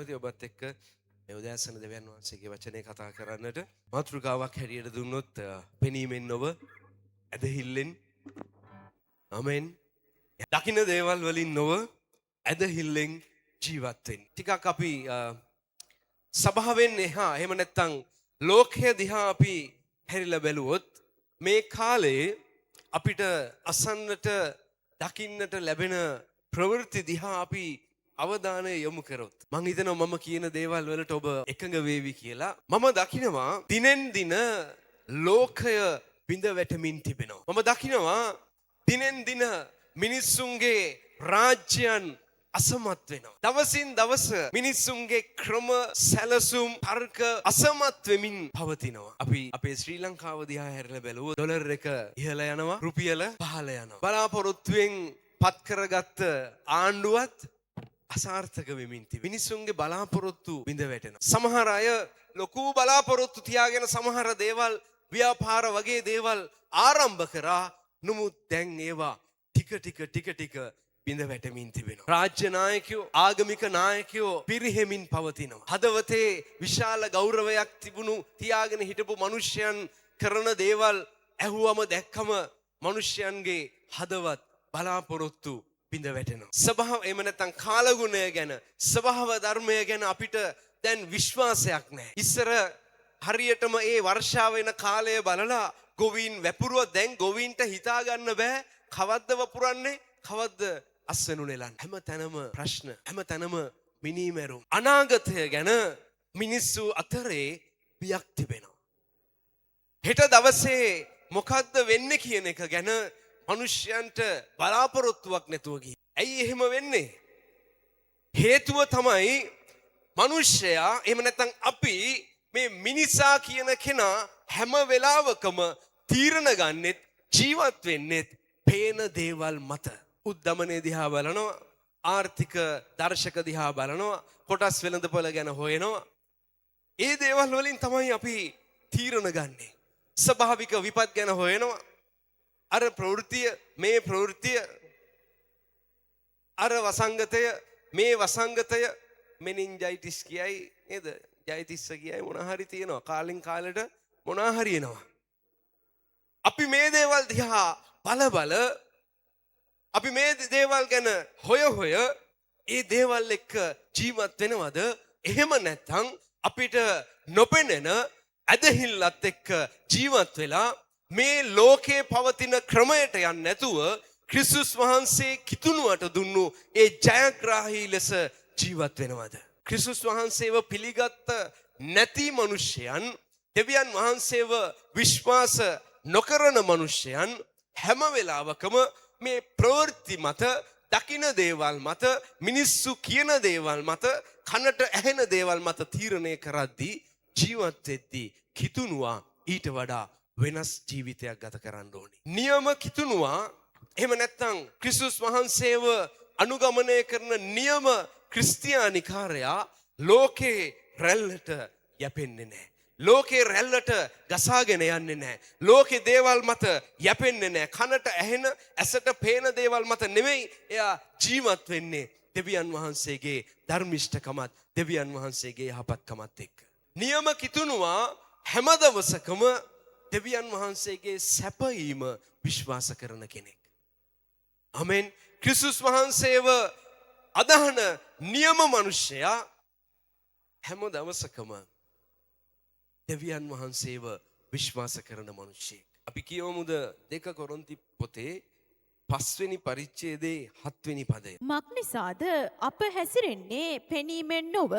කැමති ඔබත් එක්ක මේ උදෑසන දෙවියන් වහන්සේගේ වචනේ කතා කරන්නට මාතෘකාවක් හැටියට දුන්නොත් පෙනීමෙන් නොව ඇදහිල්ලෙන් ආමෙන් දකින්න දේවල් වලින් නොව ඇදහිල්ලෙන් ජීවත් වෙන්න. ටිකක් අපි සභාවෙන් එහා එහෙම නැත්නම් ලෝකය දිහා අපි හැරිලා බැලුවොත් මේ කාලේ අපිට අසන්නට දකින්නට ලැබෙන ප්‍රවෘත්ති දිහා අපි අවධානය යොමු කරොත් මං හිතනවා මම කියන දේවල් වලට ඔබ එකඟ වේවි කියලා. මම දකිනවා දිනෙන් දින ලෝකය බිඳ වැටමින් තිබෙනවා. මම දකිනවා දිනෙන් දින මිනිස්සුන්ගේ රාජ්‍යයන් අසමත් වෙනවා. දවසින් දවස මිනිස්සුන්ගේ ක්‍රම සැලසුම් තර්ක අසමත් වෙමින් පවතිනවා. අපි අපේ ශ්‍රී ලංකාව දිහා හැරලා බැලුවොත් ඩොලර් එක ඉහළ යනවා, රුපියල පහළ යනවා. බලාපොරොත්තුෙන් පත් කරගත්ත ආණ්ඩුවත් අසාර්ථක වෙමින් තිබෙනවා. මිනිස්සුන්ගේ බලාපොරොත්තු බිඳ වැටෙනවා. සමහර අය ලොකු බලාපොරොත්තු තියාගෙන සමහර දේවල් ව්‍යාපාර වගේ දේවල් ආරම්භ කරා. නමුත් දැන් ඒවා ටික බිඳ වැටමින් තිබෙනවා. රාජ්‍ය නායකයෝ ආගමික නායකයෝ පිරිහෙමින් පවතිනවා. හදවතේ විශාල ගෞරවයක් තිබුණු තියාගෙන හිටපු මිනිසයන් කරන දේවල් ඇහුවම දැක්කම මිනිසයන්ගේ හදවත් බලාපොරොත්තු බිඳ වැටෙනවා. ස්වභාව එහෙම නැත්නම් කාලගුණය ගැන ස්වභාව ධර්මය ගැන අපිට දැන් විශ්වාසයක් නැහැ. ඉස්සර හරියටම ඒ වර්ෂාව වෙන කාලය බලලා ගොවීන් වැපුරුවා. දැන් ගොවීන්ට හිතා ගන්න බෑ කවද්ද වපුරන්නේ කවද්ද අස්වැනු නෙලන්නේ. හැම තැනම ප්‍රශ්න, හැම තැනම මිනීමැරුම්. අනාගතය ගැන මිනිස්සු අතරේ බියක් තිබෙනවා. හෙට දවසේ මොකද්ද වෙන්නේ කියන එක ගැන මිනිස්යන්ට බලාපොරොත්තුවක් නැතුව ගිහින්. ඇයි එහෙම වෙන්නේ? හේතුව තමයි මිනිස්සයා එහෙම නැත්නම් අපි මේ මිනිසා කියන කෙනා හැම වෙලාවකම තීරණ ගන්නෙත් ජීවත් වෙන්නෙත් පේන දේවල් මත. උද්දමනයේ දිහා බලනවා, ආර්ථික දර්ශක දිහා බලනවා, කොටස් වෙළඳපොළ ගැන හොයනවා. ඒ දේවල් වලින් තමයි අපි තීරණ ගන්නෙ. ස්වභාවික විපත් ගැන හොයනවා. අර ප්‍රවෘත්තිය, මේ ප්‍රවෘත්තිය, අර වසංගතය, මේ වසංගතය, මෙනින්ජයිටිස් කියයි නේද? ජයිතිස්ස කියයි මොනවා හරි තියෙනවා. කාලෙන් කාලෙට මොනවා හරි එනවා. අපි මේ දේවල් දිහා බල අපි මේ දේවල් ගැන හොය ඒ දේවල් එක්ක ජීවත් වෙනවද? එහෙම නැත්නම් අපිට නොපෙනෙන ඇදහිල්ලත් එක්ක ජීවත් වෙලා මේ ලෝකේ පවතින ක්‍රමයට යන්නේ නැතුව ක්‍රිස්තුස් වහන්සේ කිතුණුවට දුන්නු ඒ ජයග්‍රාහී ලෙස ජීවත් වෙනවද? ක්‍රිස්තුස් වහන්සේව පිළිගත්ත නැති මිනිසයන්, දෙවියන් වහන්සේව විශ්වාස නොකරන මිනිසයන් හැම වෙලාවකම මේ ප්‍රවෘත්ති මත, දකින දේවල් මත, මිනිස්සු කියන දේවල් මත, කනට ඇහෙන දේවල් මත තීරණය කරද්දී ජීවත් වෙද්දී කිතුණුවා ඊට වඩා වෙනස් ජීවිතයක් ගත කරන්න ඕනේ. නියම කිතුණුවා එහෙම නැත්නම් ක්‍රිස්තුස් වහන්සේව අනුගමනය කරන නියම ක්‍රිස්තියානිකාරයා ලෝකේ රැල්ලට යැපෙන්නේ නැහැ. ලෝකේ රැල්ලට ගසාගෙන යන්නේ නැහැ. ලෝකේ දේවල් මත යැපෙන්නේ නැහැ. කනට ඇහෙන, ඇසට පේන දේවල් මත නෙමෙයි එයා ජීවත් වෙන්නේ දෙවියන් වහන්සේගේ ධර්මිෂ්ඨකමත්, දෙවියන් වහන්සේගේ යහපත්කමත් එක්ක. නියම කිතුණුවා හැම දවසකම දෙවියන් වහන්සේගේ සැපයීම විශ්වාස කරන කෙනෙක්. ආමෙන්. ක්‍රිස්තුස් වහන්සේව අදහන නියම මිනිසයා හැම දවසකම දෙවියන් වහන්සේව විශ්වාස කරන මිනිසෙක්. අපි කියවමුද 2 කොරින්ති පොතේ 5 වෙනි පරිච්ඡේදයේ 7 වෙනි පදය. මක්නිසාද අප හැසිරෙන්නේ පෙනීමෙන් නොව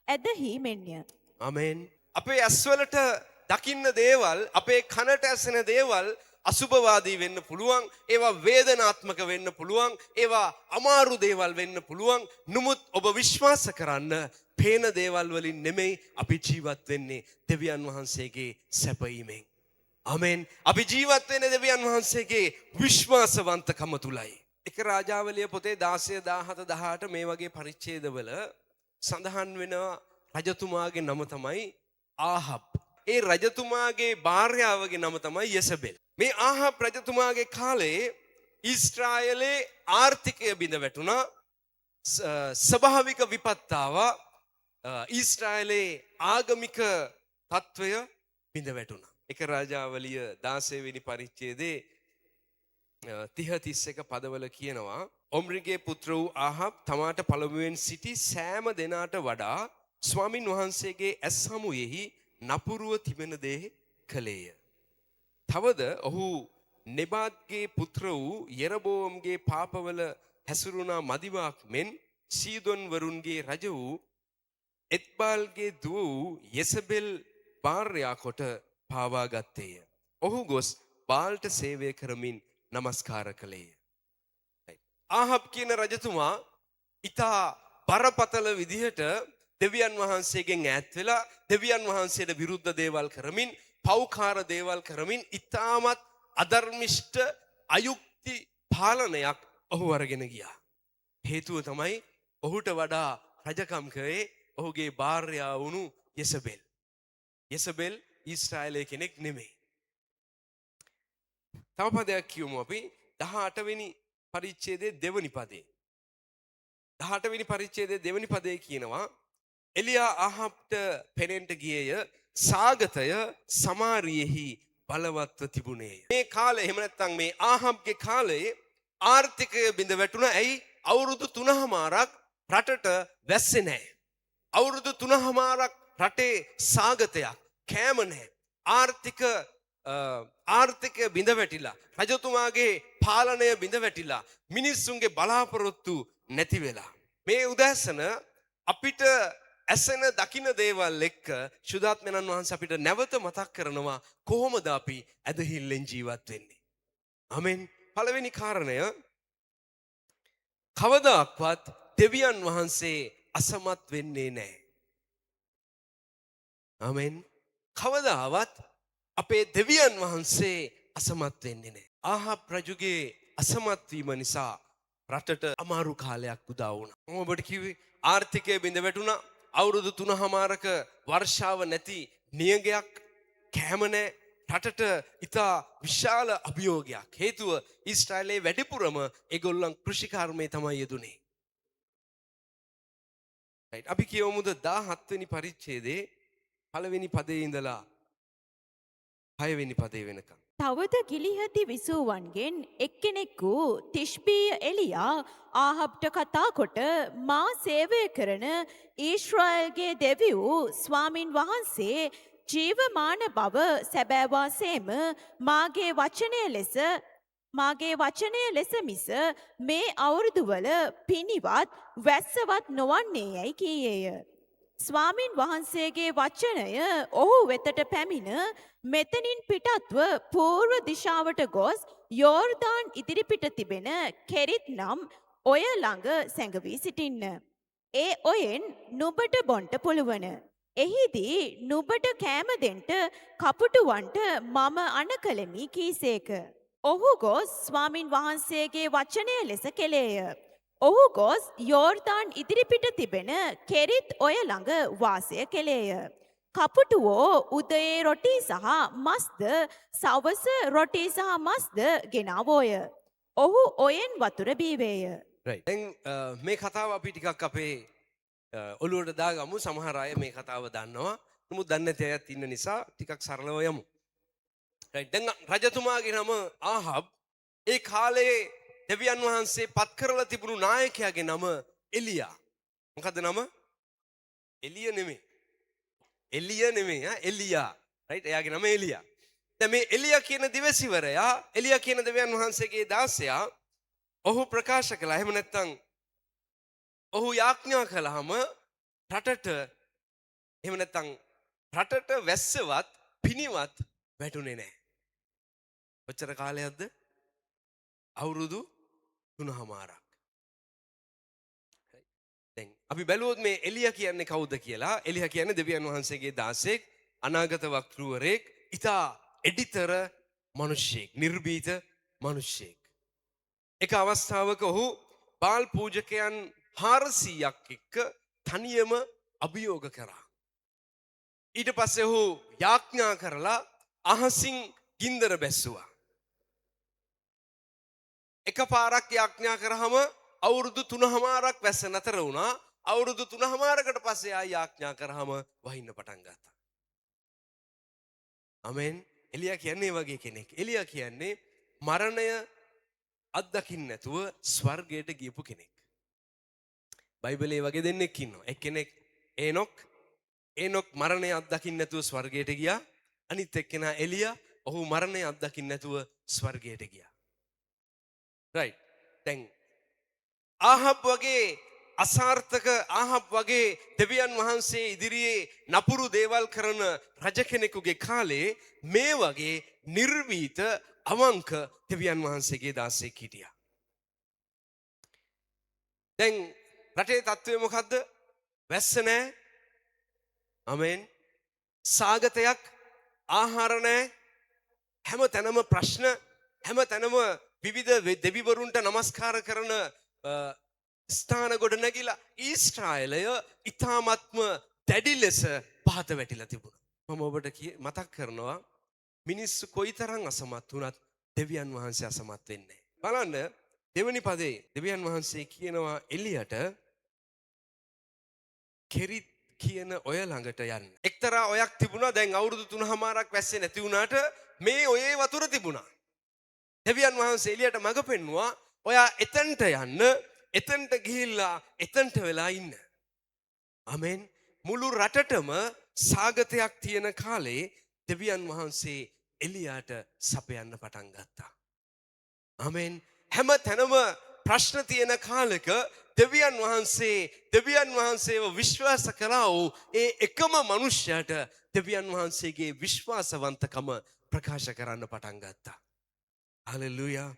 ඇදහිමෙන්ය. ආමෙන්. අපේ ඇස්වලට දකින්න දේවල්, අපේ කනට ඇසෙන දේවල් අසුභවාදී වෙන්න පුළුවන්, ඒවා වේදනාත්මක වෙන්න පුළුවන්, ඒවා අමාරු දේවල් වෙන්න පුළුවන්. නමුත් ඔබ විශ්වාස කරන්න පේන දේවල් වලින් නෙමෙයි අපි ජීවත් වෙන්නේ දෙවියන් වහන්සේගේ සැපයීමෙන්. ආමෙන්. අපි ජීවත් වෙන්නේ දෙවියන් වහන්සේගේ විශ්වාසවන්තකම තුලයි. එක රාජාවලිය පොතේ 16, 17, 18 මේ වගේ පරිච්ඡේදවල සඳහන් වෙන රජතුමාගේ නම තමයි ආහබ්. ඒ රජතුමාගේ භාර්යාවගේ නම තමයි යෙසබෙල්. මේ ආහබ් රජතුමාගේ කාලේ ඊශ්‍රායලේ ආර්ථිකය බිඳ වැටුණා. ස්වභාවික විපත් ආවා. ඊශ්‍රායලේ ආගමික තත්ත්වය බිඳ වැටුණා. එක රාජාවලිය 16 වෙනි පරිච්ඡේදයේ 30-31 පදවල කියනවා ඔම්රිගේ පුත්‍ර වූ ආහබ් තමාට පළමුවෙන් සිටි සෑම දෙනාට වඩා ස්වාමින් වහන්සේගේ ඇස් හමුයෙහි නපුරුව තිබෙන දේ කළේය. තවද ඔහු නෙබාත්ගේ පුත්‍ර වූ යෙරබෝම්ගේ පාපවල හැසිරුණා මදිවාක් මෙන් සීදොන් වරුන්ගේ රජ වූ එත්බාල්ගේ දුව වූ යෙසබෙල් භාර්යා කොට පාවා ගත්තේය. ඔහු ගොස් බාල්ට සේවය කරමින් නමස්කාර කළේය. ආහබ් කියන රජතුමා ඉතා බරපතල විදිහට දෙවියන් වහන්සේගෙන් ඈත් වෙලා දෙවියන් වහන්සේට විරුද්ධ දේවල් කරමින් පෞකාර දේවල් කරමින් ඉතාමත් අධර්මිෂ්ඨ අයුක්ති පාලනයක් ඔහු අරගෙන ගියා. හේතුව තමයි ඔහුට වඩා රජකම් කරේ ඔහුගේ භාර්යාව වුණු යෙසබෙල්. යෙසබෙල් ඊශ්‍රායලයේ කෙනෙක් නෙමෙයි. තව පදයක් කියමු අපි 18 වෙනි පරිච්ඡේදයේ දෙවනි පදේ. 18 වෙනි පරිච්ඡේදයේ දෙවනි පදේ කියනවා එලියා ආහබ්ට පෙනෙන්ට ගියේය සාගතය සමාරියෙහි බලවත්ව තිබුණේය. මේ කාලේ එහෙම නැත්නම් මේ ආහබ්ගේ කාලේ ආර්ථිකය බිඳ වැටුණා. ඇයි? අවුරුදු 3මාරක් රටට වැස්සේ නැහැ. අවුරුදු 3මාරක් රටේ සාගතයක් කෑම නැහැ. ආර්ථිකය බිඳ වැටිලා රජතුමාගේ පාලනය බිඳ වැටිලා මිනිස්සුන්ගේ බලාපොරොත්තු නැති වෙලා මේ උදැසන අපිට ඇසෙන දකින දේවල් එක්ක ශුද්ධාත්මයන් වහන්සේ අපිට නැවත මතක් කරනවා කොහොමද අපි ඇදහිල්ලෙන් ජීවත් වෙන්නේ. ආමෙන්. පළවෙනි කාරණය කවදාක්වත් දෙවියන් වහන්සේ අසමත් වෙන්නේ නැහැ. ආමෙන්. කවදාවත් අපේ දෙවියන් වහන්සේ අසමත් වෙන්නේ නැහැ. ආහබ් රජුගේ අසමත් වීම නිසා රටට අමාරු කාලයක් උදා වුණා. මම ඔබට කිව්වේ ආර්ථිකය බිඳ වැටුණා. අවුරුදු 3මාරක වර්ෂාව නැති නියගයක් කැම නැහැ. රටට ඉතා විශාල අභියෝගයක්. හේතුව ඊශ්‍රායලයේ වැඩිපුරම ඒගොල්ලන් කෘෂිකර්මයේ තමයි යෙදුනේ. රයිට්. අපි කියමුද 17 වෙනි පරිච්ඡේදයේ පළවෙනි පදේ ඉඳලා 6 වෙනි පදේ වෙනකම්. තවද ගිලිහති විසූවන්ගෙන් එක්කෙනෙකු තිෂ්බීය එලියා ආහබ්ට කතා කොට මා සේවය කරන ඊශ්‍රායල්ගේ දෙවියෝ ස්වාමින් වහන්සේ ජීවමාන බව සැබෑවාසේම මාගේ වචනය ලෙස මිස මේ අවුරුදුවල පිණිවත් වැස්සවත් නොවන්නේ යැයි කීයේය. ස්වාමින් වහන්සේගේ වචනය ඔහු වෙතට පැමිණ මෙතනින් පිටත්ව පූර්ව දිශාවට ගොස් යෝර්දාන් ඉදිරිපිට තිබෙන කෙරිත් නම් ඔය ළඟ සැඟවී සිටින්න. ඒ ඔයෙන් නුඹට බොන්ට පුළුවන. එහිදී නුඹට කෑම දෙන්ට කපුටුවන්ට මම අණ කළෙමි කීසේක. ඔහු ගොස් ස්වාමින් වහන්සේගේ වචනය ලෙස කෙළේය. ඔහු ගොස් යෝර්දාන් ඉදිරිපිට තිබෙන කෙරිත් ඔය ළඟ වාසය කෙළේය. කපුටුවෝ උදයේ රොටි සහ මස්ද සවස රොටි සහ මස්ද ගෙනාවෝය. ඔහු ඔයෙන් වතුර බීවේය. දැන් මේ කතාව අපි ටිකක් අපේ ඔළුවට දාගමු. සමහර අය මේ කතාව දන්නවා. නමුත් දන්නේ නැති අයත් ඉන්න නිසා ටිකක් සරලව යමු. දැන් රජතුමාගේ නම ආහබ්. ඒ කාලේ දෙවියන් වහන්සේ පත් කරලා තිබුණු නායකයාගේ නම එලියා. මොකද්ද නම? එලියා නෙමෙයි. එලියා. රයිට්. එයාගේ නම එලියා. දැන් මේ එලියා කියන දිවසිවරයා, එලියා කියන දෙවියන් වහන්සේගේ දාසයා ඔහු ප්‍රකාශ කළා. එහෙම නැත්නම් ඔහු යාඥා කළාම රටට වැස්සවත් පිණිවත් වැටුනේ නැහැ. කොච්චර කාලයක්ද? අවුරුදු 3මාරක්. දැන් අපි බැලුවොත් මේ එලියා කියන්නේ කවුද කියලා. එලියා කියන්නේ දෙවියන් වහන්සේගේ දාසෙක්, අනාගත වක්තෘවරයෙක්, ඉතා එඩිතර මිනිසෙක්, නිර්භීත මිනිසෙක්. එක අවස්ථාවක ඔහු බාල් පූජකයන් 400ක් එක්ක තනියම අභියෝග කරා. ඊට පස්සේ ඔහු යාඥා කරලා අහසින් ගින්දර බැස්සුවා. එකපාරක් යාඥා කරාම අවුරුදු 3මාරක් වැස්ස නතර වුණා. අවුරුදු 3මාරකට පස්සේ ආයි යාඥා කරාම වහින්න පටන් ගත්තා. ආමෙන්. එලියා කියන්නේ වගේ කෙනෙක්. එලියා කියන්නේ මරණය අත්දකින්න නැතුව ස්වර්ගයට ගියපු කෙනෙක්. බයිබලයේ වගේ දෙන්නෙක් ඉන්නවා. එක්කෙනෙක් ඒනොක් මරණය අත්දකින්න නැතුව ස්වර්ගයට ගියා. අනිත් එක්කෙනා එලියා ඔහු මරණය අත්දකින්න නැතුව ස්වර්ගයට ගියා. රයිට්. දැන් ආහබ් වගේ අසාර්ථක ආහබ් වගේ දෙවියන් වහන්සේ ඉදිරියේ නපුරු දේවල් කරන රජ කෙනෙකුගේ කාලේ මේ වගේ නිර්වීත අවංක දෙවියන් වහන්සේගේ දාසයෙක් හිටියා. දැන් රටේ තත්ත්වය මොකද්ද? වැස්ස නැහැ. ආමෙන්. සාගතයක්, ආහාර නැහැ. හැම තැනම ප්‍රශ්න, හැම තැනම විවිධ දෙවිවරුන්ට නමස්කාර කරන ස්ථාන ගොඩ නැගිලා ඊශ්‍රායලය ඊ타මත්ම දැඩි ලෙස පහත වැටිලා තිබුණා. මම ඔබට මතක් කරනවා මිනිස්සු කොයිතරම් අසමත් වුණත් දෙවියන් වහන්සේ අසමත් වෙන්නේ නැහැ. බලන්න දෙවෙනි පදේ දෙවියන් වහන්සේ කියනවා එලියට කෙරිත් කියන ඔය ළඟට යන්න. එක්තරා ඔයක් තිබුණා. දැන් අවුරුදු 3මාරක් වැස්සේ නැති වුණාට මේ ඔයේ වතුර තිබුණා. දෙවියන් වහන්සේ එලියට මඟ පෙන්නුවා ඔයා එතනට යන්න. එතනට ගිහිල්ලා එතනට වෙලා ඉන්න. ආමෙන්. මුළු රටටම සාගතයක් තියෙන කාලේ දෙවියන් වහන්සේ එලියාට සපයන්න පටන් ගත්තා. ආමෙන්. හැම තැනම ප්‍රශ්න තියෙන කාලෙක දෙවියන් වහන්සේව විශ්වාස කළා වූ ඒ එකම මනුෂ්‍යයාට දෙවියන් වහන්සේගේ විශ්වාසවන්තකම ප්‍රකාශ කරන්න පටන් ගත්තා. හලෙලූයා.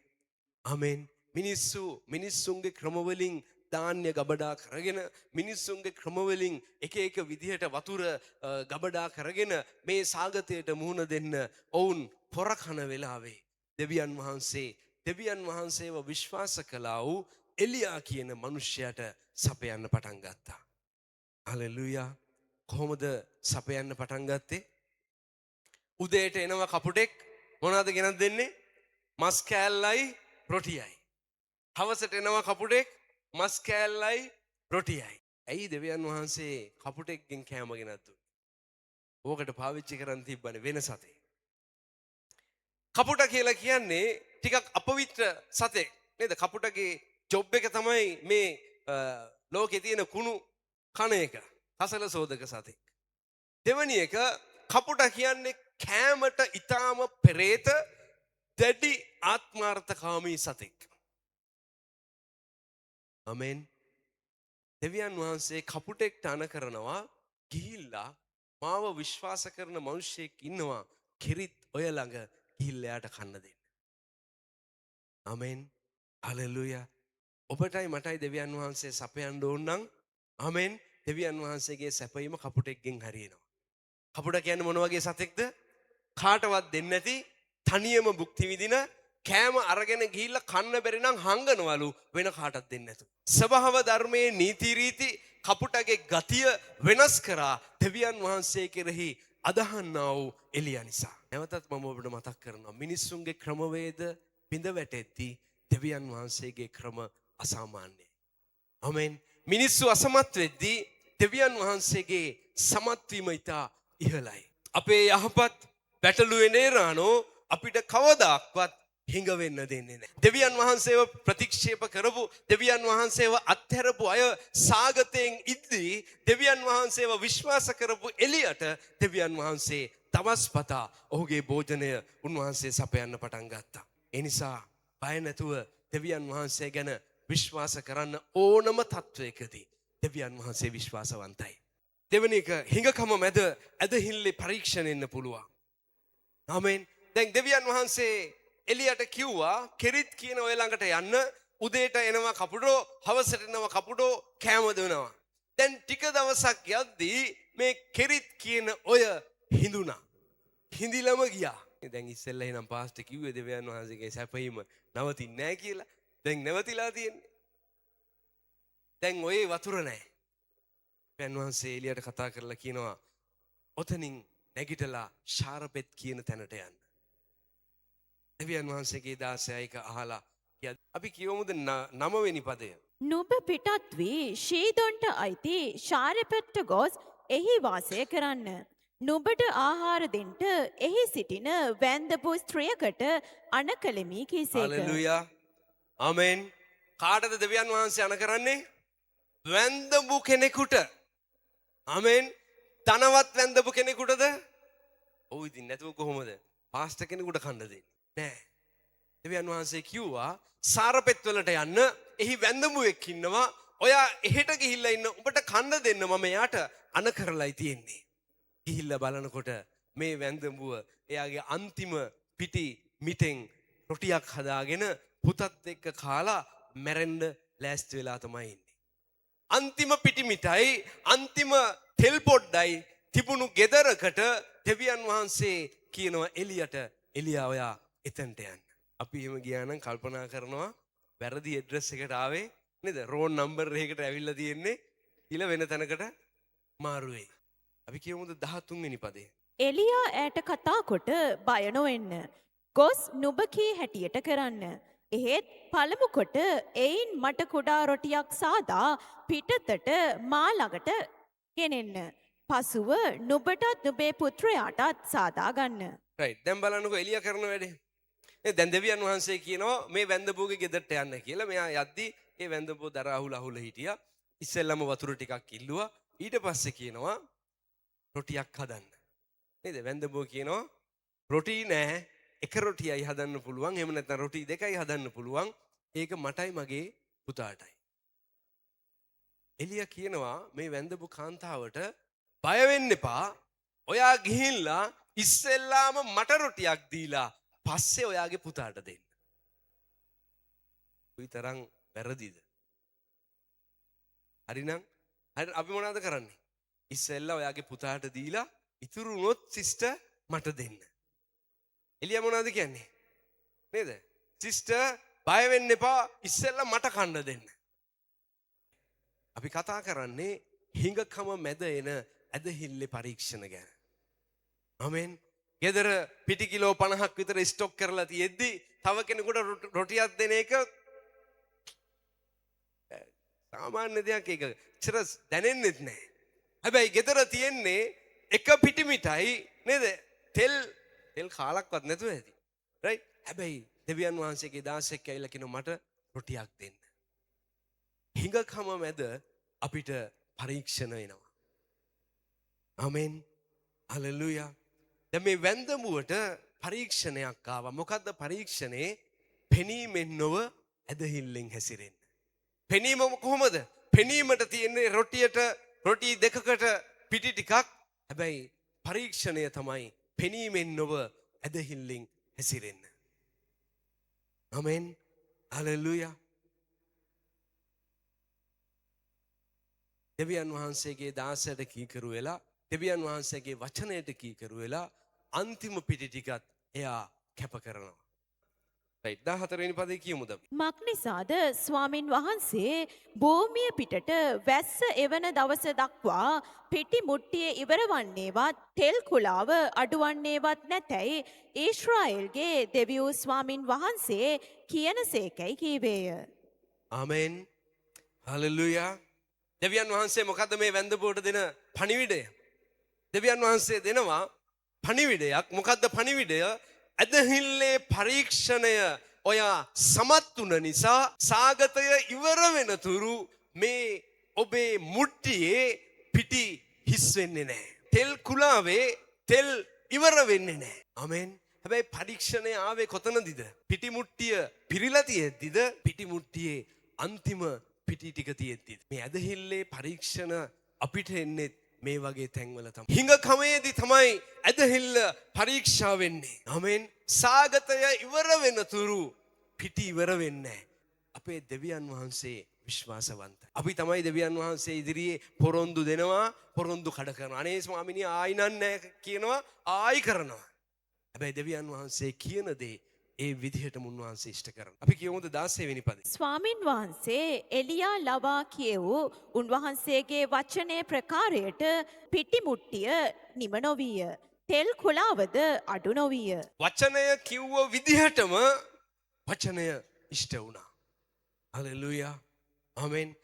ආමෙන්. මිනිස්සුන්ගේ ක්‍රමවලින් ධාන්‍ය ගබඩා කරගෙන මිනිස්සුන්ගේ ක්‍රමවලින් එක විදිහට වතුර ගබඩා කරගෙන මේ සාගතයට මුහුණ දෙන්න ඔවුන් පොර කන වෙලාවේ දෙවියන් වහන්සේව විශ්වාස කළා වූ එලියා කියන මිනිසයාට සපයන්න පටන් ගත්තා. හලෙලූයා. කොහොමද සපයන්න පටන් ගත්තේ? උදේට එනවා කපුටෙක්. මොනවද ගෙනත් දෙන්නේ? මස් කෑල්ලයි රොටියයි. හවසට එනවා කපුටෙක්. මස් කෑල්ලයි රොටියයි. ඇයි දෙවියන් වහන්සේ කපුටෙක්ගෙන් කෑම ගෙනත් දුන්නේ? ඕකට පාවිච්චි කරන් තිබ්බනේ වෙන සතේ. කපුට කියලා කියන්නේ ටිකක් අපවිත්‍ර සතෙක් නේද? කපුටගේ ජොබ් එක තමයි මේ ලෝකේ තියෙන කුණු කන එක. කසල සෝදක සතෙක්. දෙවැනි එක කපුට කියන්නේ කෑමට ඊටාම පෙරේත දැඩි ආත්මාර්ථකාමී සතෙක්. ආමෙන්. දෙවියන් වහන්සේ කපුටෙක්ට අණ කරනවා ගිහිල්ලා මාව විශ්වාස කරන මිනිහෙක් ඉන්නවා කිරිත් ඔය ළඟ ගිහිල්ලා යාට කන්න දෙන්න. ආමෙන්. හලෙලූයා. ඔබටයි මටයි දෙවියන් වහන්සේ සපයන්න ඕන නම් ආමෙන් දෙවියන් වහන්සේගේ සැපයීම කපුටෙක්ගෙන් හරියනවා. කපුට කියන්නේ මොන වගේ සතෙක්ද? කාටවත් දෙන්නේ නැති තනියම භුක්ති විඳින කෑම අරගෙන ගිහිල්ලා කන්න බැරි නම් හංගනවලු වෙන කාටවත් දෙන්නේ නැතු. ස්වභාව ධර්මයේ නීති රීති කපුටගේ ගතිය වෙනස් කරා දෙවියන් වහන්සේ කෙරෙහි අදහන්නා වූ එලියා නිසා. නැවතත් මම ඔබට මතක් කරනවා මිනිස්සුන්ගේ ක්‍රමවේද බිඳ වැටෙද්දී දෙවියන් වහන්සේගේ ක්‍රම අසාමාන්‍යයි. ආමෙන්. මිනිස්සු අසමත් වෙද්දී දෙවියන් වහන්සේගේ සමත් වීම ඉතා ඉහළයි. අපේ යහපත් පැටළුවේ නේරානෝ අපිට කවදාක්වත් හිඟ වෙන්න දෙන්නේ නැහැ. දෙවියන් වහන්සේව ප්‍රතික්ෂේප කරපු දෙවියන් වහන්සේව අත්හැරපු අය සාගතයෙන් ඉද්දී දෙවියන් වහන්සේව විශ්වාස කරපු එලියට දෙවියන් වහන්සේ තවස්පතා ඔහුගේ භෝජනය උන්වහන්සේ සපයන්න පටන් ගත්තා. ඒ නිසා බය නැතුව දෙවියන් වහන්සේ ගැන විශ්වාස කරන්න ඕනම තත්වයකදී දෙවියන් වහන්සේ විශ්වාසවන්තයි. දෙවෙනි එක හිඟකම මැද ඇදහිල්ලේ පරීක්ෂණ එන්න පුළුවන්. ආමෙන්. දැන් දෙවියන් වහන්සේ එලියට කිව්වා කෙරිත් කියන ඔය ළඟට යන්න. උදේට එනවා කපුටෝ, හවසට එනවා කපුටෝ, කෑම දෙනවා. දැන් ටික දවසක් යද්දී මේ කෙරිත් කියන ඔය හිඳුණා. හිඳිලම ගියා. දැන් ඉස්සෙල්ලා එනම් පාස්ටර් කිව්වේ දෙවියන් වහන්සේගේ සැපයීම නවතින්නේ නැහැ කියලා. දැන් නැවතිලා තියෙන්නේ. දැන් ඔය වතුර නැහැ. දෙවියන් වහන්සේ එලියට කතා කරලා කියනවා ඔතනින් නැගිටලා ශාරපෙත් කියන තැනට යන්න. දෙවියන් වහන්සේගේ දාසයා ඒක අහලා අපි කියවමුද 9 වෙනි පදය. නුඹ පිටත් වී ශීදොන්ට අයිති ශාරපෙට්ට ගොස් එහි වාසය කරන්න. නුඹට ආහාර දෙන්ට එහි සිටින වැන්දපු ස්ත්‍රියකට අණ කළෙමි කීසේක. හලෙලුයා. ආමෙන්. කාටද දෙවියන් වහන්සේ අණ කරන්නේ? වැන්දඹු කෙනෙකුට. ආමෙන්. ධනවත් වැන්දඹු කෙනෙකුටද? ඔව් ඉතින් නැතුව කොහොමද? පාස්ටර් කෙනෙකුට කන්න දෙන්නේ? නෑ. දෙවියන් වහන්සේ කිව්වා සාරපෙත් වලට යන්න. එහි වැන්දඹුවෙක් ඉන්නවා. ඔයා එහෙට ගිහිල්ලා ඉන්න. උඹට කන්න දෙන්න මම එයාට අණ කරලායි තියෙන්නේ. ගිහිල්ලා බලනකොට මේ වැන්දඹුව එයාගේ අන්තිම පිටි මිටෙන් රොටියක් හදාගෙන පුතත් එක්ක කාලා මැරෙන්න ලෑස්ති වෙලා තමයි ඉන්නේ. අන්තිම පිටි මිටයි අන්තිම තෙල් පොඩ්ඩයි තිබුණු ගෙදරකට දෙවියන් වහන්සේ කියනවා එලියට එලියා ඔයා එතනට යන්න. අපි එහෙම ගියා නම් කල්පනා කරනවා වැරදි ඇඩ්‍රස් එකට ආවේ නේද? රෝන් නම්බර් එකකට ඇවිල්ලා තියෙන්නේ ඊළ වෙන තැනකට මාරු වෙයි. අපි කියමුද 13 වෙනි පදේ. එලියා ඈට කතා කොට බය නොවෙන්න. ගොස් නුඹ කී හැටියට කරන්න. එහෙත් පළමු කොට එයින් මට කුඩා රොටියක් සාදා පිටතට මා ළඟට ගෙනෙන්න. පසුව නුඹටත් නුඹේ පුත්‍රයාටත් සාදා ගන්න. රයිට්. දැන් බලන්නකෝ එලියා කරන වැඩේ. දැන් දෙවියන් වහන්සේ කියනවා මේ වැන්දඹුවගේ ගෙදරට යන්න කියලා. මෙයා යද්දි ඒ වැන්දඹුව දර අහුල හිටියා. ඉස්සෙල්ලම වතුර ටිකක් ඉල්ලුවා. ඊට පස්සේ කියනවා රොටියක් හදන්න. නේද? වැන්දඹුව කියනවා රොටි නෑ එක රොටියයි හදන්න පුළුවන්. එහෙම නැත්නම් රොටි දෙකයි හදන්න පුළුවන්. ඒක මටයි මගේ පුතාටයි. එලියා කියනවා මේ වැන්දඹු කාන්තාවට බය වෙන්න එපා. ඔයා ගිහිල්ලා ඉස්සෙල්ලාම මට රොටියක් දීලා පස්සේ ඔයාගේ පුතාට දෙන්න. කොයිතරම් වැරදිද? හරිනම් හරි අපි මොනවද කරන්නේ? ඉස්සෙල්ලා ඔයාගේ පුතාට දීලා ඉතුරු වුණොත් සිස්ටර් මට දෙන්න. එලියා මොනවද කියන්නේ? නේද? සිස්ටර් බය වෙන්න එපා ඉස්සෙල්ලා මට කන්න දෙන්න. අපි කතා කරන්නේ හිඟකම මැද එන ඇදහිල්ලේ පරීක්ෂණ ගැන. ආමෙන්. ගෙදර පිටි කිලෝ 50ක් විතර ස්ටොක් කරලා තියෙද්දි තව කෙනෙකුට රොටියක් දෙන එක සාමාන්‍ය දෙයක්. ඒක චර දැනෙන්නෙත් නැහැ. හැබැයි ගෙදර තියෙන්නේ එක පිටි මිටයි නේද? තෙල් කාලක්වත් නැතුව ඇති. රයිට්? හැබැයි දෙවියන් වහන්සේගේ දාසෙක් ඇවිල්ලා කියනවා මට රොටියක් දෙන්න. හිඟකම මැද අපිට පරීක්ෂණ එනවා. ආමෙන්. හලෙලුයා. දැන් මේ වැන්දඹුවට පරීක්ෂණයක් ආවා. මොකද්ද පරීක්ෂණේ? පෙනීමෙන් නොව ඇදහිල්ලෙන් හැසිරෙන්න. පෙනීම කොහොමද? පෙනීමට තියෙන්නේ රොටි දෙකකට පිටි ටිකක්. හැබැයි පරීක්ෂණය තමයි පෙනීමෙන් නොව ඇදහිල්ලෙන් හැසිරෙන්න. ආමෙන්. හලෙලුයා. දෙවියන් වහන්සේගේ දාසයට කීකරු වෙලා දෙවියන් වහන්සේගේ වචනයට කීකරු වෙලා අන්තිම පිටි ටිකත් එයා කැප කරනවා. රයිට්. 14 වෙනි පදේ කියමුද අපි? මක්නිසාද ස්වාමින් වහන්සේ භූමිය පිටට වැස්ස එවන දවස දක්වා පිටි මුට්ටිය ඉවරවන්නේවත් තෙල් කුලාව අඩුවන්නේවත් නැතැයි ඊශ්‍රායෙල්ගේ දෙවියෝ ස්වාමින් වහන්සේ කියනසේකයි කීවේය. ආමෙන්. හලෙලුයා. දෙවියන් වහන්සේ මොකද්ද මේ වැන්දඹුවට දෙන පණිවිඩය? දෙවියන් වහන්සේ දෙනවා පණිවිඩයක්. මොකද්ද පණිවිඩය? ඇදහිල්ලේ පරීක්ෂණය ඔයා සමත් වුණ නිසා සාගතය ඉවර වෙනතුරු මේ ඔබේ මුට්ටියේ පිටි හිස් වෙන්නේ නැහැ. තෙල් කුලාවේ තෙල් ඉවර වෙන්නේ නැහැ. ආමෙන්. හැබැයි පරීක්ෂණය ආවේ කොතනදද? පිටි මුට්ටිය පිරීලා තියෙද්දිද? පිටි මුට්ටියේ අන්තිම පිටි ටික තියෙද්දිද? මේ ඇදහිල්ලේ පරීක්ෂණ අපිට එන්නේ මේ වගේ තැන්වල තමයි. හිඟකමේදී තමයි ඇදහිල්ල පරීක්ෂා වෙන්නේ. ආමෙන්. සාගතය ඉවර වෙනතුරු පිටි ඉවර වෙන්නේ අපේ දෙවියන් වහන්සේ විශ්වාසවන්තයි. අපි තමයි දෙවියන් වහන්සේ ඉදිරියේ පොරොන්දු දෙනවා, පොරොන්දු කඩ කරනවා. අනේ ස්වාමිනී ආයි නෑ කියනවා, ආයි කරනවා. හැබැයි දෙවියන් වහන්සේ කියන දේ ඒ විදිහටම උන්වහන්සේ ඉෂ්ට කරනවා. අපි කියමුද 16 වෙනි පදේ. ස්වාමින් වහන්සේ එලියා ලවා කියවූ උන්වහන්සේගේ වචනය ප්‍රකාරයට පිටි මුට්ටිය නිම නොවිය. තෙල් කුලාවද අඩු නොවිය. වචනය කිව්ව විදිහටම වචනය ඉෂ්ට වුණා. හලෙලුයා. ආමෙන්.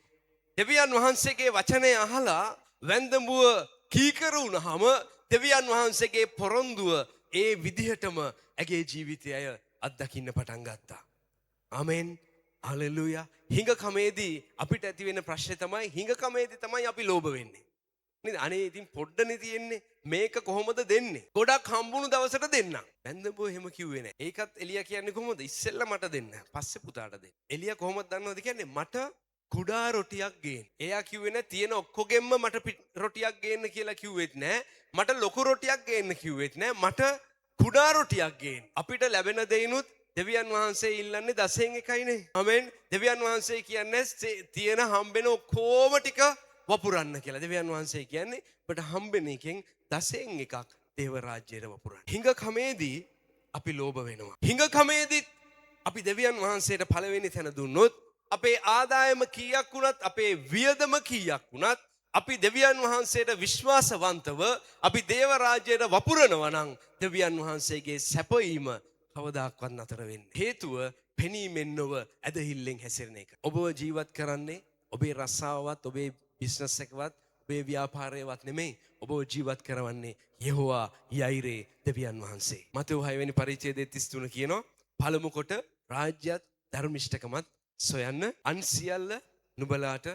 දෙවියන් වහන්සේගේ වචනය අහලා වැන්දඹුව කීකරු වුණාම දෙවියන් වහන්සේගේ පොරොන්දුව ඒ විදිහටම ඇගේ ජීවිතය අත්දකින්න පටන් ගත්තා. ආමෙන්. හලෙලුයා. හිඟකමේදී අපිට ඇති වෙන ප්‍රශ්නේ තමයි හිඟකමේදී තමයි අපි ලෝභ වෙන්නේ. නේද? අනේ ඉතින් පොඩ්ඩනේ තියෙන්නේ. මේක කොහොමද දෙන්නේ? ගොඩක් හම්බුණු දවසට දෙන්න. වැන්දඹුව එහෙම කිව්වේ නැහැ. ඒකත් එලියා කියන්නේ කොහොමද? ඉස්සෙල්ලා මට දෙන්න. පස්සේ පුතාට දෙන්න. එලියා කොහොමද දන්නවද කියන්නේ? මට කුඩා රොටියක් ගේන්න. එයා කිව්වේ නෑ තියෙන ඔක්කොගෙම්ම මට රොටියක් ගේන්න කියලා කිව්වෙත් නෑ. මට ලොකු රොටියක් ගේන්න කිව්වෙත් නෑ. මට කුඩා රොටියක් ගේන්න. අපිට ලැබෙන දෙයිනුත් දෙවියන් වහන්සේ ඉල්ලන්නේ 10න් එකයිනේ. ආමෙන්. දෙවියන් වහන්සේ කියන්නේ තියෙන හම්බෙන ඔක්කොම ටික වපුරන්න කියලා. දෙවියන් වහන්සේ කියන්නේ ඔබට හම්බෙන එකෙන් 10න් එකක් දේව රාජ්‍යයට වපුරන්න. හිඟකමේදී අපි ලෝභ වෙනවා. හිඟකමේදී අපි දෙවියන් වහන්සේට පළවෙනි තැන දුන්නොත් අපේ ආදායම කීයක් වුණත් අපේ වියදම කීයක් වුණත් අපි දෙවියන් වහන්සේට විශ්වාසවන්තව අපි දේව රාජ්‍යයට වපුරනවා නම් දෙවියන් වහන්සේගේ සැපයීම කවදාක්වත් නතර වෙන්නේ. හේතුව පෙනීමෙන් නොව ඇදහිල්ලෙන් හැසිරෙන එක. ඔබව ජීවත් කරන්නේ ඔබේ රස්සාවවත් ඔබේ බිස්නස් එකවත් ඔබේ ව්‍යාපාරයවත් නෙමෙයි. ඔබව ජීවත් කරවන්නේ යෙහෝවා යයිරේ දෙවියන් වහන්සේ. මතෙව් 6 වෙනි පරිච්ඡේදයේ 33 කියනවා පළමු කොට රාජ්‍යත් ධර්මිෂ්ඨකමත් සොයන්න අන් සියල්ල නුඹලාට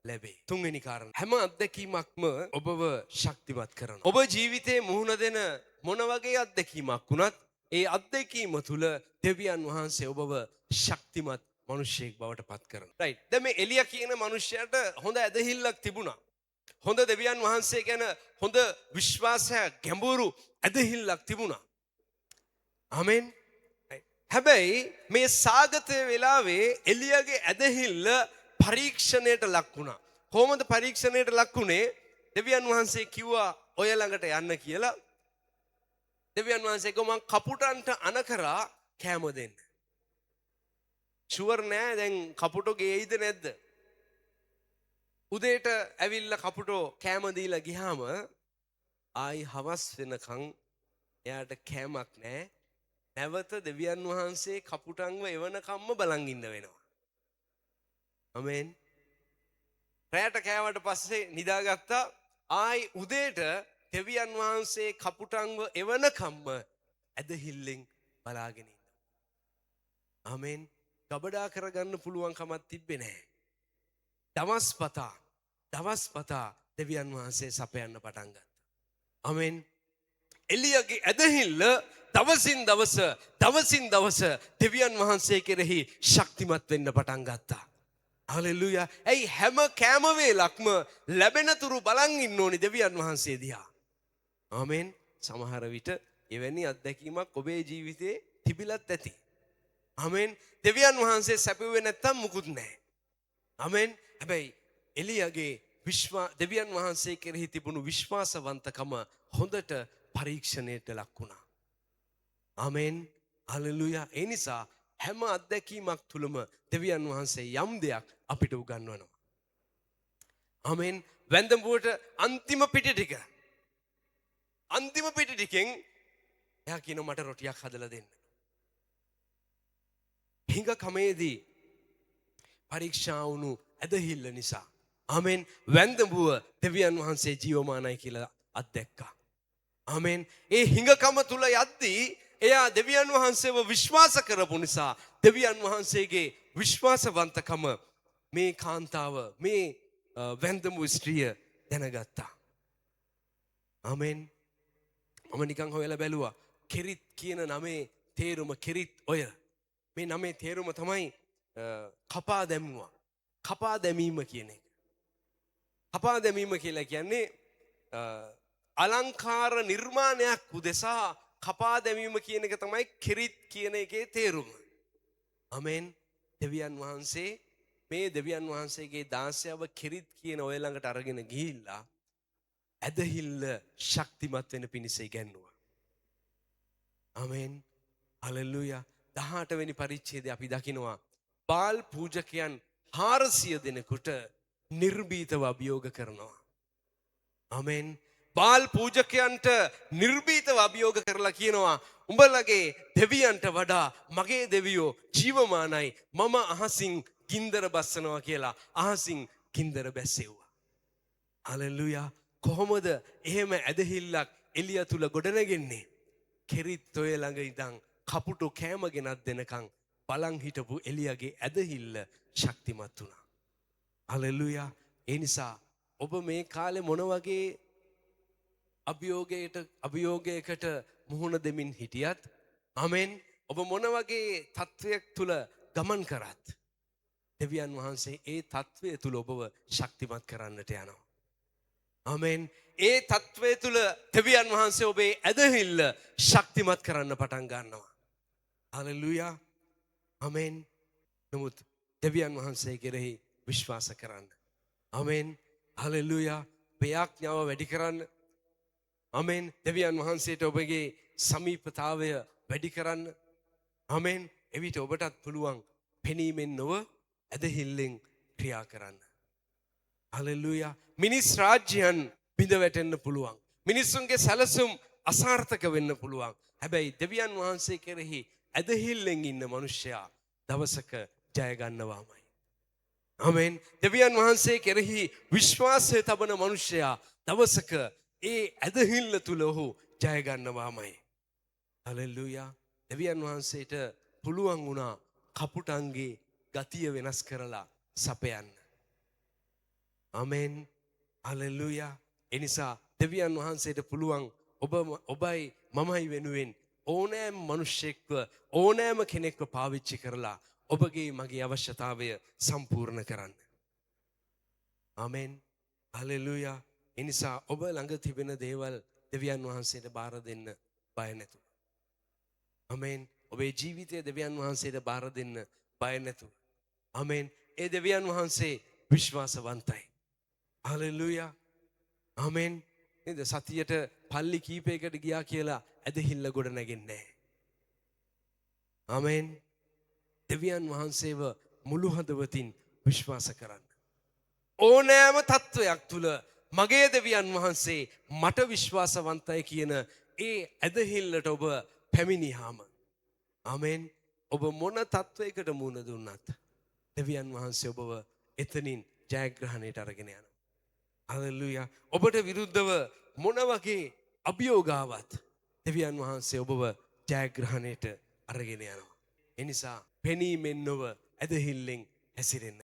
ලැබේ. තුන්වෙනි කාරණා. හැම අත්දැකීමක්ම ඔබව ශක්තිමත් කරනවා. ඔබ ජීවිතේ මුහුණ දෙන මොන වගේ අත්දැකීමක් වුණත් ඒ අත්දැකීම තුල දෙවියන් වහන්සේ ඔබව ශක්තිමත් මිනිසෙක් බවට පත් කරනවා. රයිට්. දැන් මේ එලියා කියන මිනිසයාට හොඳ ඇදහිල්ලක් තිබුණා. හොඳ දෙවියන් වහන්සේ ගැන හොඳ විශ්වාසයක් ගැඹුරු ඇදහිල්ලක් තිබුණා. ආමෙන්. හැබැයි මේ සාගතය වෙලාවේ එලියාගේ ඇදහිල්ල පරීක්ෂණයට ලක් වුණා. කොහොමද පරීක්ෂණයට ලක් වුණේ? දෙවියන් වහන්සේ කිව්වා ඔය ළඟට යන්න කියලා. දෙවියන් වහන්සේ ගමන් කපුටන්ට අන කරා කෑම දෙන්න. ෂුවර් නෑ දැන් කපුටෝ ගේයිද නැද්ද? උදේට ඇවිල්ලා කපුටෝ කෑම දීලා ගියාම ආයි හවස් වෙනකන් එයාට කෑමක් නෑ. නැවත දෙවියන් වහන්සේ කපුටන්ව එවනකම්ම බලන් ඉන්න වෙනවා. ආමෙන්. රැයට කෑවට පස්සේ නිදාගත්තා. ආයි උදේට දෙවියන් වහන්සේ කපුටන්ව එවනකම්ම ඇදහිල්ලෙන් බලාගෙන ඉන්නවා. ආමෙන්. ගබඩා කරගන්න පුළුවන් කමක් තිබ්බේ නැහැ. දවස් පතා දෙවියන් වහන්සේ සපයන්න පටන් ගත්තා. ආමෙන්. එලියාගේ ඇදහිල්ල දවසින් දවස දෙවියන් වහන්සේ කෙරෙහි ශක්තිමත් වෙන්න පටන් ගත්තා. හලෙලුයා. ඇයි හැම කෑම වේලක්ම ලැබෙන තුරු බලන් ඉන්න ඕනි දෙවියන් වහන්සේ දිහා. ආමෙන්. සමහර විට එවැනි අත්දැකීමක් ඔබේ ජීවිතේ තිබිලත් ඇති. ආමෙන්. දෙවියන් වහන්සේ සැපුවේ නැත්තම් මුකුත් නැහැ. ආමෙන්. හැබැයි එලියාගේ දෙවියන් වහන්සේ කෙරෙහි තිබුණු විශ්වාසවන්තකම හොඳට පරීක්ෂණයට ලක් වුණා. ආමෙන්. හලෙලුයා. ඒ නිසා හැම අත්දැකීමක් තුලම දෙවියන් වහන්සේ යම් දෙයක් අපිට උගන්වනවා. ආමෙන්. වැන්දඹුවට අන්තිම පිටි ටිකෙන් එයා කියනවා මට රොටියක් හදලා දෙන්න. හිඟකමේදී පරීක්ෂා වුණු ඇදහිල්ල නිසා ආමෙන් වැන්දඹුව දෙවියන් වහන්සේ ජීවමානයි කියලා අත්දැක්කා. ආමෙන්. ඒ හිඟකම තුල යද්දී එයා දෙවියන් වහන්සේව විශ්වාස කරපු නිසා දෙවියන් වහන්සේගේ විශ්වාසවන්තකම මේ කාන්තාව මේ වැන්දඹුව ස්ත්‍රිය දැනගත්තා. ආමෙන්. මම නිකන් හොයලා බැලුවා කෙරිත් කියන නමේ තේරුම කෙරිත් ඔය. මේ නමේ තේරුම තමයි කපා දැමුවා. කපා දැමීම කියන එක. කපා දැමීම කියලා කියන්නේ අලංකාර නිර්මාණයක් උදෙසා කපා දැමීම කියන එක තමයි කෙරිත් කියන එකේ තේරුම. ආමෙන්. දෙවියන් වහන්සේ මේ දෙවියන් වහන්සේගේ දාසයව කෙරිත් කියන ඔය ළඟට අරගෙන ගිහිල්ලා ඇදහිල්ල ශක්තිමත් වෙන පිණිස ඉගැන්නුවා. ආමෙන්. හලෙලුයා. 18 වෙනි පරිච්ඡේදයේ අපි දකිනවා බාල් පූජකයන් 400 දෙනෙකුට නිර්භීතව අභියෝග කරනවා. ආමෙන්. බාල් පූජකයන්ට නිර්භීතව අභියෝග කරලා කියනවා උඹලගේ දෙවියන්ට වඩා මගේ දෙවියෝ ජීවමානයි. මම අහසින් ගින්දර බස්සනවා කියලා අහසින් ගින්දර බැස්සෙව්වා. හලෙලූයා. කොහොමද එහෙම ඇදහිල්ලක් එළිය තුල ගොඩනගෙන්නේ? කෙරිත් ඔය ළඟ ඉඳන් කපුටු කෑම ගෙනත් දෙනකන් බලන් හිටපු එළියගේ ඇදහිල්ල ශක්තිමත් වුණා. හලෙලූයා. ඒ නිසා ඔබ මේ කාලේ මොන වගේ අභියෝගයකට මුහුණ දෙමින් හිටියත් ආමෙන් ඔබ මොන වගේ තත්වයක් තුල ගමන් කරත් දෙවියන් වහන්සේ ඒ තත්වය තුල ඔබව ශක්තිමත් කරන්නට යනවා. ආමෙන්. ඒ තත්වය තුල දෙවියන් වහන්සේ ඔබේ ඇදහිල්ල ශක්තිමත් කරන්න පටන් ගන්නවා. හලෙලූයා. ආමෙන්. නමුත් දෙවියන් වහන්සේ කෙරෙහි විශ්වාස කරන්න. ආමෙන්. හලෙලූයා. ප්‍රඥාව වැඩි කරන්න. ආමෙන්. දෙවියන් වහන්සේට ඔබගේ සමීපතාවය වැඩි කරන්න. ආමෙන්. එවිට ඔබටත් පුළුවන් පෙනීමෙන් නොව ඇදහිල්ලෙන් ක්‍රියා කරන්න. හලෙලූයා. මිනිස් රාජ්‍යයන් බිඳ වැටෙන්න පුළුවන්. මිනිස්සුන්ගේ සැලසුම් අසාර්ථක වෙන්න පුළුවන්. හැබැයි දෙවියන් වහන්සේ කෙරෙහි ඇදහිල්ලෙන් ඉන්න මනුෂ්‍යයා දවසක ජය ගන්නවාමයි. ආමෙන්. දෙවියන් වහන්සේ කෙරෙහි විශ්වාසය තබන මනුෂ්‍යයා දවසක ඒ ඇදහිල්ල තුල ඔහු ජය ගන්නවාමයි. හලෙලූයා. දෙවියන් වහන්සේට පුළුවන් වුණා කපුටන්ගේ ගතිය වෙනස් කරලා සපයන්න. ආමෙන්. හලෙලූයා. එනිසා දෙවියන් වහන්සේට පුළුවන් ඔබයි මමයි වෙනුවෙන් ඕනෑම මිනිසෙක්ව ඕනෑම කෙනෙක්ව පාවිච්චි කරලා ඔබගේ මගේ අවශ්‍යතාවය සම්පූර්ණ කරන්න. ආමෙන්. හලෙලූයා. එනිසා ඔබ ළඟ තිබෙන දේවල් දෙවියන් වහන්සේට බාර දෙන්න බය නැතුව. ආමෙන්. ඔබේ ජීවිතය දෙවියන් වහන්සේට බාර දෙන්න බය නැතුව. ආමෙන්. ඒ දෙවියන් වහන්සේ විශ්වාසවන්තයි. හලෙලූයා. ආමෙන්. නේද? සතියට පල්ලි කීපයකට ගියා කියලා ඇදහිල්ල ගොඩ නැගෙන්නේ නැහැ. ආමෙන්. දෙවියන් වහන්සේව මුළු හදවතින් විශ්වාස කරන්න. ඕනෑම තත්වයක් තුල මගේ දෙවියන් වහන්සේ මට විශ්වාසවන්තයි කියන ඒ ඇදහිල්ලට ඔබ පැමිණියාම ආමෙන්. ඔබ මොන තත්වයකට මුහුණ දුන්නත් දෙවියන් වහන්සේ ඔබව එතනින් ජයග්‍රහණයට අරගෙන යනවා. හලෙලූයා. ඔබට විරුද්ධව මොන වගේ අභියෝගාවත් දෙවියන් වහන්සේ ඔබව ජයග්‍රහණයට අරගෙන යනවා. එනිසා පෙනීමෙන් නොව ඇදහිල්ලෙන් හැසිරෙන්න.